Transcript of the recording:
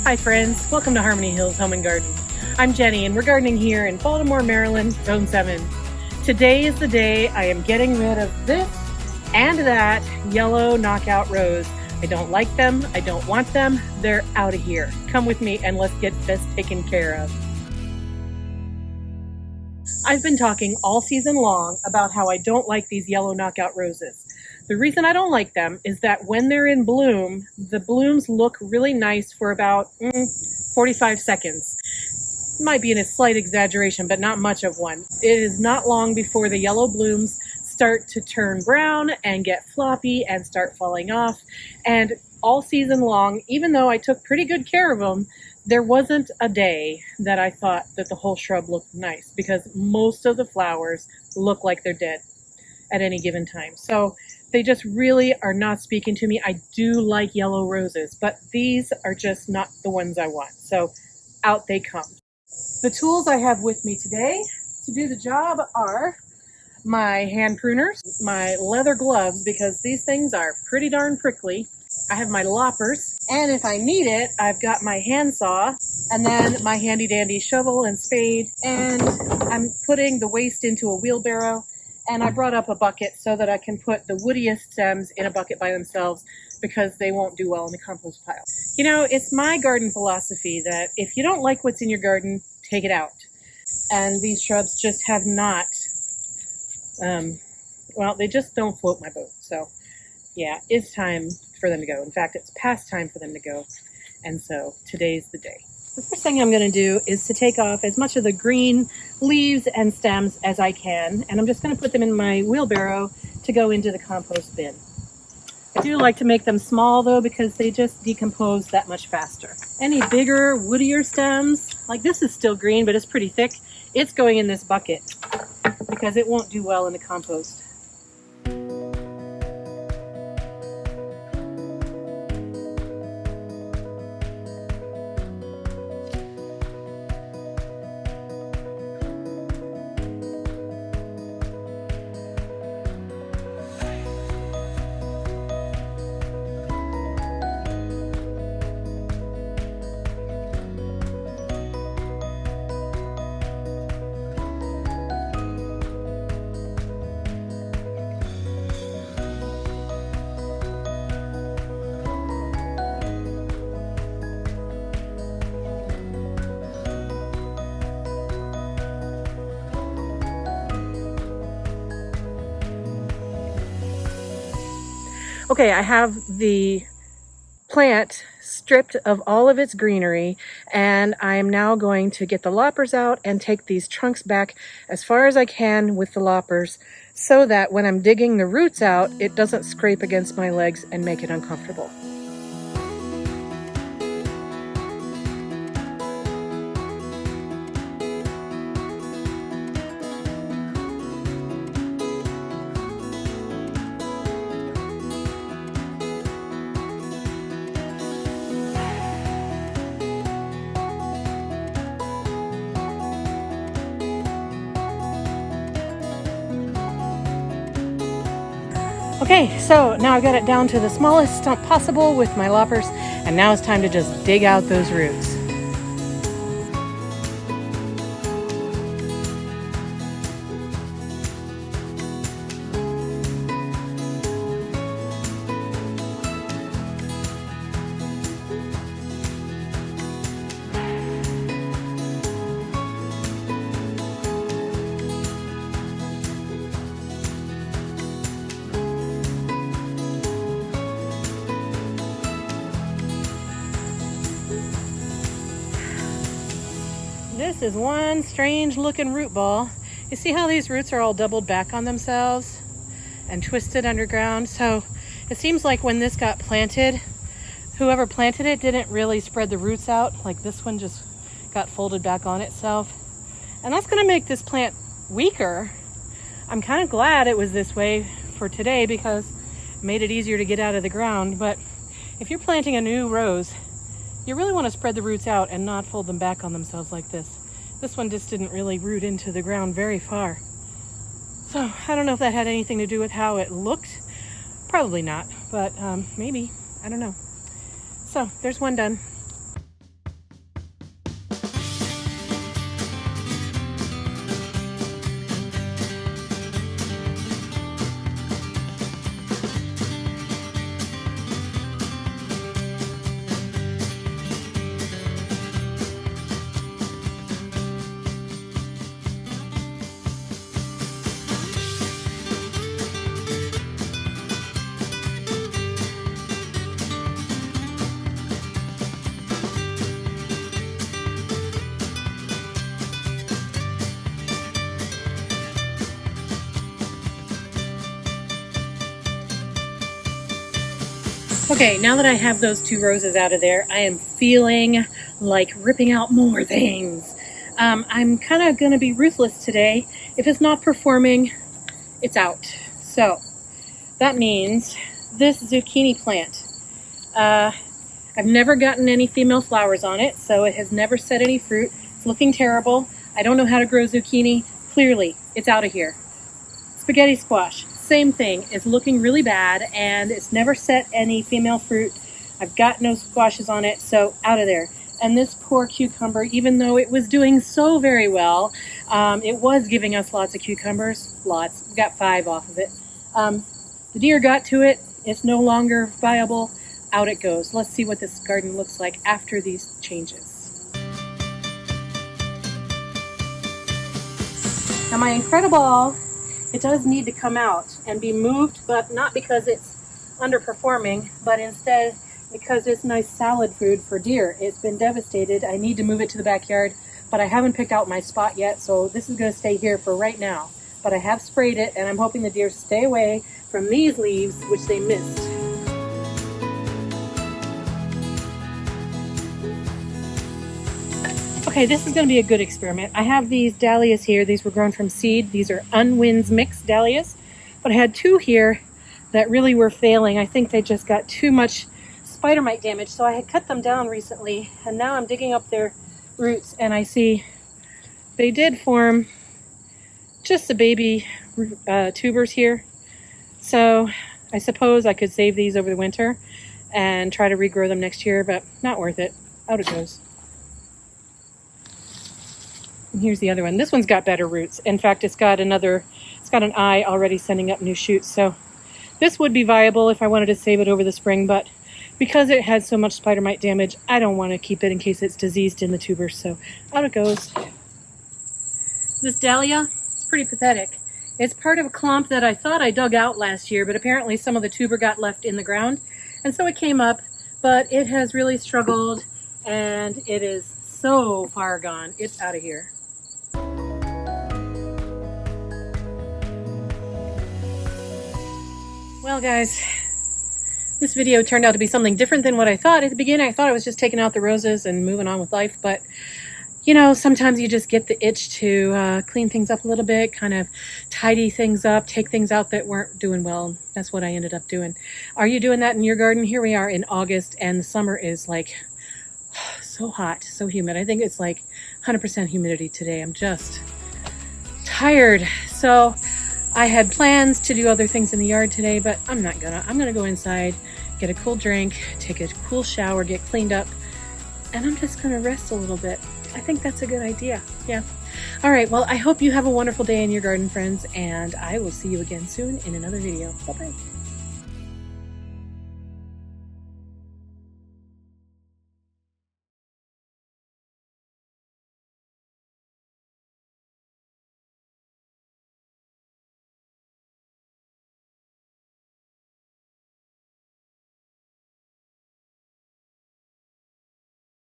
Hi friends, welcome to Harmony Hills Home and Garden. I'm Jenny and we're gardening here in Baltimore, Maryland, Zone 7. Today is the day I am getting rid of this and that yellow knockout rose. I don't like them, I don't want them, they're out of here. Come with me and let's get this taken care of. I've been talking all season long about how I don't like these yellow knockout roses. The reason I don't like them is that when they're in bloom, the blooms look really nice for about 45 seconds. Might be a slight exaggeration, but not much of one. It is not long before the yellow blooms start to turn brown and get floppy and start falling off. And all season long, even though I took pretty good care of them, there wasn't a day that I thought that the whole shrub looked nice, because most of the flowers look like they're dead at any given time. So they just really are not speaking to me. I do like yellow roses, but these are just not the ones I want. So out they come. The tools I have with me today to do the job are my hand pruners, my leather gloves, because these things are pretty darn prickly. I have my loppers, and if I need it, I've got my handsaw, and then my handy dandy shovel and spade, and I'm putting the waste into a wheelbarrow, and I brought up a bucket so that I can put the woodiest stems in a bucket by themselves, because they won't do well in the compost pile. You know, it's my garden philosophy that if you don't like what's in your garden, take it out. And these shrubs just have not, well, they just don't float my boat. So yeah, it's time for them to go. In fact, it's past time for them to go. And so today's the day. The first thing I'm going to do is to take off as much of the green leaves and stems as I can. And I'm just going to put them in my wheelbarrow to go into the compost bin. I do like to make them small though, because they just decompose that much faster. Any bigger, woodier stems, like this is still green, but it's pretty thick. It's going in this bucket because it won't do well in the compost. Okay, I have the plant stripped of all of its greenery, and I am now going to get the loppers out and take these trunks back as far as I can with the loppers, so that when I'm digging the roots out, it doesn't scrape against my legs and make it uncomfortable. Okay, so now I've got it down to the smallest stump possible with my loppers, and now it's time to just dig out those roots. This is one strange looking root ball. You see how these roots are all doubled back on themselves and twisted underground? So it seems like when this got planted, whoever planted it didn't really spread the roots out. Like this one just got folded back on itself. And that's gonna make this plant weaker. I'm kind of glad it was this way for today because it made it easier to get out of the ground. But if you're planting a new rose, you really want to spread the roots out and not fold them back on themselves like this. This one just didn't really root into the ground very far. So I don't know if that had anything to do with how it looked. Probably not, but maybe, I don't know. So there's one done. Okay, now that I have those 2 roses out of there, I am feeling like ripping out more things. I'm kind of going to be ruthless today. If it's not performing, it's out. So that means this zucchini plant. I've never gotten any female flowers on it, so it has never set any fruit. It's looking terrible. I don't know how to grow zucchini. Clearly, it's out of here. Spaghetti squash, same thing. It's looking really bad, and it's never set any female fruit. I've got no squashes on it, so out of there. And this poor cucumber, even though it was doing so very well, it was giving us lots of cucumbers. Lots. We got 5 off of it. The deer got to it. It's no longer viable. Out it goes. Let's see what this garden looks like after these changes. Now my incredible, it does need to come out and be moved, but not because it's underperforming, but instead because it's nice salad food for deer. It's been devastated. I need to move it to the backyard, but I haven't picked out my spot yet, so this is going to stay here for right now. But I have sprayed it, and I'm hoping the deer stay away from these leaves, which they missed. Okay, this is going to be a good experiment. I have these dahlias here. These were grown from seed. These are Unwanted mixed dahlias. But I had 2 here that really were failing. I think they just got too much spider mite damage. So I had cut them down recently. And now I'm digging up their roots. And I see they did form just the baby tubers here. So I suppose I could save these over the winter and try to regrow them next year. But not worth it. Out it goes. And here's the other one. This one's got better roots. In fact, it's got an eye already sending up new shoots. So this would be viable if I wanted to save it over the spring, but because it had so much spider mite damage, I don't want to keep it in case it's diseased in the tubers. So out it goes. This dahlia, it's pretty pathetic. It's part of a clump that I thought I dug out last year, but apparently some of the tuber got left in the ground. And so it came up, but it has really struggled and it is so far gone. It's out of here. Well guys, this video turned out to be something different than what I thought. At the beginning I thought I was just taking out the roses and moving on with life, but you know, sometimes you just get the itch to clean things up a little bit, kind of tidy things up, take things out that weren't doing well. That's what I ended up doing. Are you doing that in your garden? Here we are in August and the summer is like so hot, so humid. I think it's like 100% humidity today. I'm just tired. So I had plans to do other things in the yard today, but I'm not gonna. I'm gonna go inside, get a cool drink, take a cool shower, get cleaned up, and I'm just gonna rest a little bit. I think that's a good idea. Yeah. All right. Well, I hope you have a wonderful day in your garden, friends, and I will see you again soon in another video. Bye-bye.